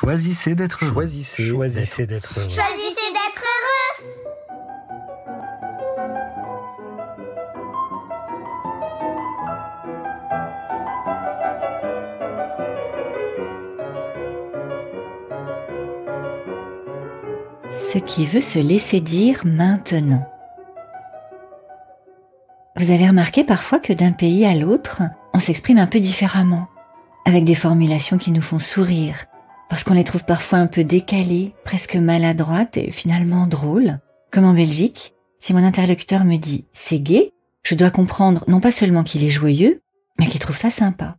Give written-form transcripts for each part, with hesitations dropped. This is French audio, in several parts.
Choisissez d'être heureux. Choisissez d'être heureux. Choisissez d'être heureux. Ce qui veut se laisser dire maintenant. Vous avez remarqué parfois que d'un pays à l'autre, on s'exprime un peu différemment, avec des formulations qui nous font sourire, parce qu'on les trouve parfois un peu décalées, presque maladroites et finalement drôles. Comme en Belgique, si mon interlocuteur me dit « c'est gai », je dois comprendre non pas seulement qu'il est joyeux, mais qu'il trouve ça sympa.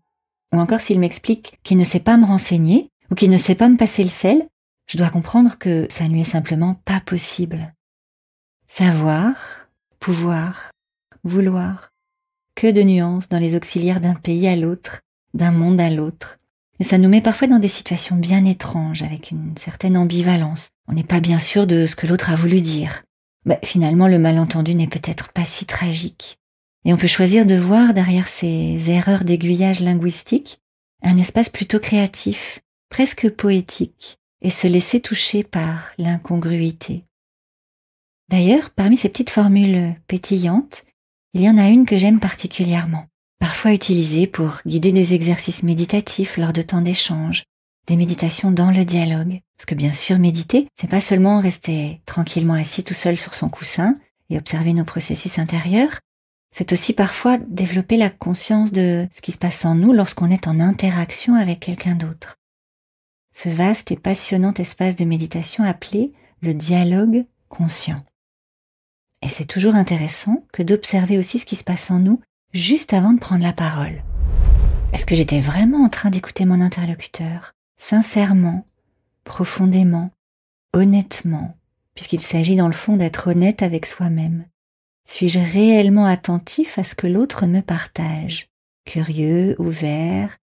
Ou encore s'il m'explique qu'il ne sait pas me renseigner ou qu'il ne sait pas me passer le sel, je dois comprendre que ça ne lui est simplement pas possible. Savoir, pouvoir, vouloir. Que de nuances dans les auxiliaires d'un pays à l'autre, d'un monde à l'autre. Et ça nous met parfois dans des situations bien étranges, avec une certaine ambivalence. On n'est pas bien sûr de ce que l'autre a voulu dire. Mais finalement, le malentendu n'est peut-être pas si tragique. Et on peut choisir de voir derrière ces erreurs d'aiguillage linguistique un espace plutôt créatif, presque poétique, et se laisser toucher par l'incongruité. D'ailleurs, parmi ces petites formules pétillantes, il y en a une que j'aime particulièrement, parfois utilisée pour guider des exercices méditatifs lors de temps d'échange, des méditations dans le dialogue. Parce que bien sûr, méditer, c'est pas seulement rester tranquillement assis tout seul sur son coussin et observer nos processus intérieurs, c'est aussi parfois développer la conscience de ce qui se passe en nous lorsqu'on est en interaction avec quelqu'un d'autre. Ce vaste et passionnant espace de méditation appelé le dialogue conscient. Et c'est toujours intéressant que d'observer aussi ce qui se passe en nous juste avant de prendre la parole. Est-ce que j'étais vraiment en train d'écouter mon interlocuteur, sincèrement, profondément, honnêtement, puisqu'il s'agit dans le fond d'être honnête avec soi-même? Suis-je réellement attentif à ce que l'autre me partage, curieux, ouvert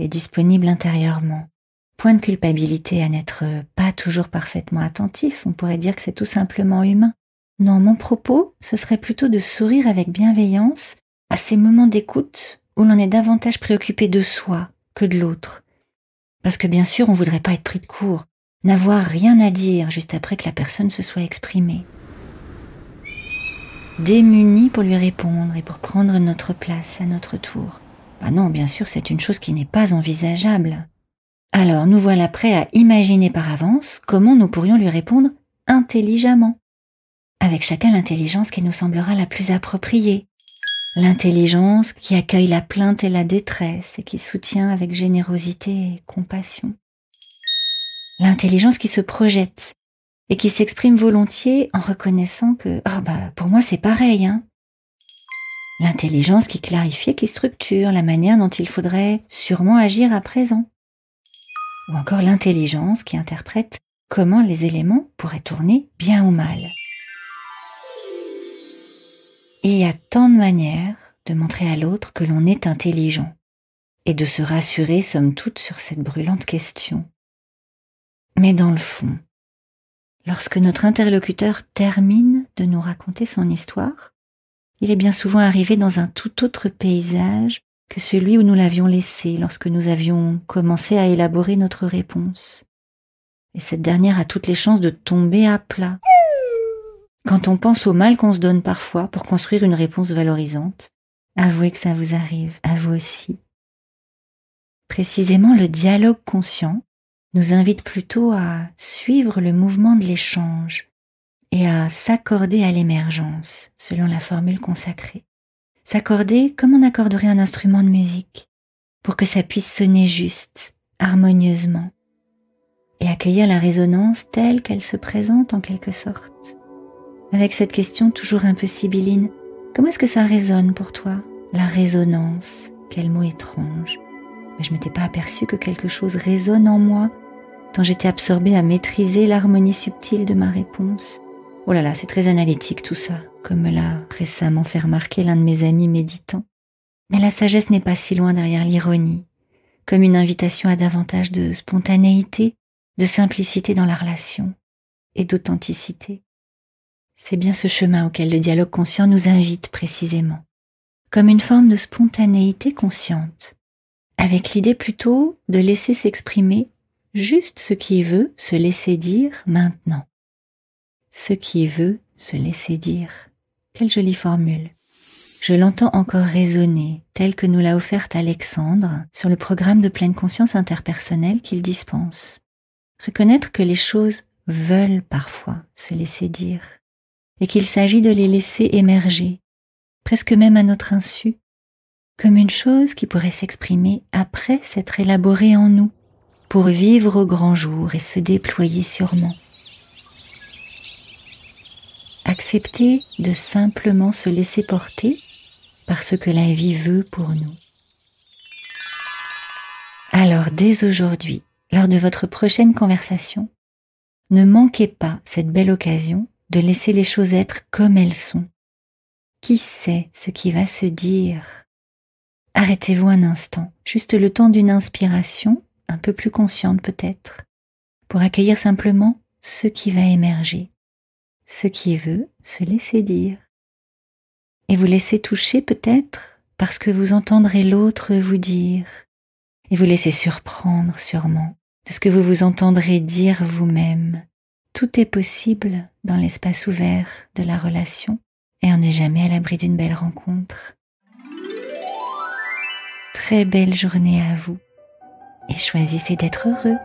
et disponible intérieurement? Point de culpabilité à n'être pas toujours parfaitement attentif, on pourrait dire que c'est tout simplement humain. Non, mon propos, ce serait plutôt de sourire avec bienveillance à ces moments d'écoute où l'on est davantage préoccupé de soi que de l'autre. Parce que bien sûr, on voudrait pas être pris de court, n'avoir rien à dire juste après que la personne se soit exprimée. Démunis pour lui répondre et pour prendre notre place à notre tour. Bah non, bien sûr, c'est une chose qui n'est pas envisageable. Alors, nous voilà prêts à imaginer par avance comment nous pourrions lui répondre intelligemment. Avec chacun l'intelligence qui nous semblera la plus appropriée. L'intelligence qui accueille la plainte et la détresse et qui soutient avec générosité et compassion. L'intelligence qui se projette et qui s'exprime volontiers en reconnaissant que « pour moi c'est pareil ». L'intelligence qui clarifie et qui structure la manière dont il faudrait sûrement agir à présent. Ou encore l'intelligence qui interprète comment les éléments pourraient tourner bien ou mal. Et il y a tant de manières de montrer à l'autre que l'on est intelligent et de se rassurer somme toute sur cette brûlante question. Mais dans le fond, lorsque notre interlocuteur termine de nous raconter son histoire, il est bien souvent arrivé dans un tout autre paysage que celui où nous l'avions laissé lorsque nous avions commencé à élaborer notre réponse. Et cette dernière a toutes les chances de tomber à plat. Quand on pense au mal qu'on se donne parfois pour construire une réponse valorisante, avouez que ça vous arrive, à vous aussi. Précisément, le dialogue conscient nous invite plutôt à suivre le mouvement de l'échange et à s'accorder à l'émergence, selon la formule consacrée. S'accorder comme on accorderait un instrument de musique, pour que ça puisse sonner juste, harmonieusement, et accueillir la résonance telle qu'elle se présente en quelque sorte. Avec cette question toujours un peu sibylline, comment est-ce que ça résonne pour toi? La résonance, quel mot étrange. Mais je m'étais pas aperçue que quelque chose résonne en moi, tant j'étais absorbée à maîtriser l'harmonie subtile de ma réponse. Oh là là, c'est très analytique tout ça, comme me l'a récemment fait remarquer l'un de mes amis méditants. Mais la sagesse n'est pas si loin derrière l'ironie, comme une invitation à davantage de spontanéité, de simplicité dans la relation et d'authenticité. C'est bien ce chemin auquel le dialogue conscient nous invite précisément, comme une forme de spontanéité consciente, avec l'idée plutôt de laisser s'exprimer juste ce qui veut se laisser dire maintenant. Ce qui veut se laisser dire. Quelle jolie formule. Je l'entends encore résonner, telle que nous l'a offerte Alexandre sur le programme de pleine conscience interpersonnelle qu'il dispense. Reconnaître que les choses veulent parfois se laisser dire et qu'il s'agit de les laisser émerger, presque même à notre insu, comme une chose qui pourrait s'exprimer après s'être élaborée en nous, pour vivre au grand jour et se déployer sûrement. Accepter de simplement se laisser porter par ce que la vie veut pour nous. Alors, dès aujourd'hui, lors de votre prochaine conversation, ne manquez pas cette belle occasion de laisser les choses être comme elles sont. Qui sait ce qui va se dire? Arrêtez-vous un instant, juste le temps d'une inspiration, un peu plus consciente peut-être, pour accueillir simplement ce qui va émerger, ce qui veut se laisser dire. Et vous laisser toucher peut-être parce que vous entendrez l'autre vous dire, et vous laisser surprendre sûrement de ce que vous vous entendrez dire vous-même. Tout est possible dans l'espace ouvert de la relation et on n'est jamais à l'abri d'une belle rencontre. Très belle journée à vous et choisissez d'être heureux.